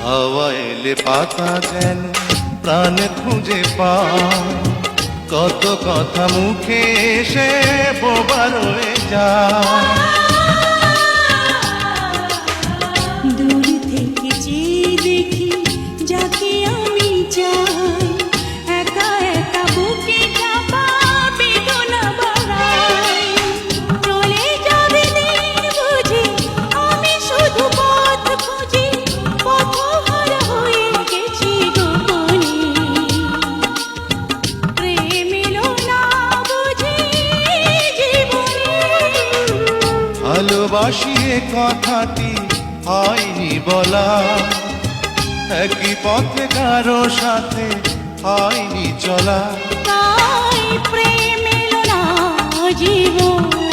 হাওয়া এলে পাতা যেন প্রাণ খুঁজে পায়, কত কথা মুখে এসে বোবা রয়ে যায়। দূর থেকে যে দেখি যাকে আমি চাই, একা একা বুকে চাপা বেদনা বাড়াই। চলে যাবে দিন বুঝি আমি শুধু পথ খুঁজি, পথহারা হয়ে গেছি গোপনে। প্রেম এলো না বুঝি জীবনে। ভালোবাসি এ কথাটি হয়নি বলা, একই পথে কারো সাথে হয়নি চলা। তাই প্রেম এলো না জীবন।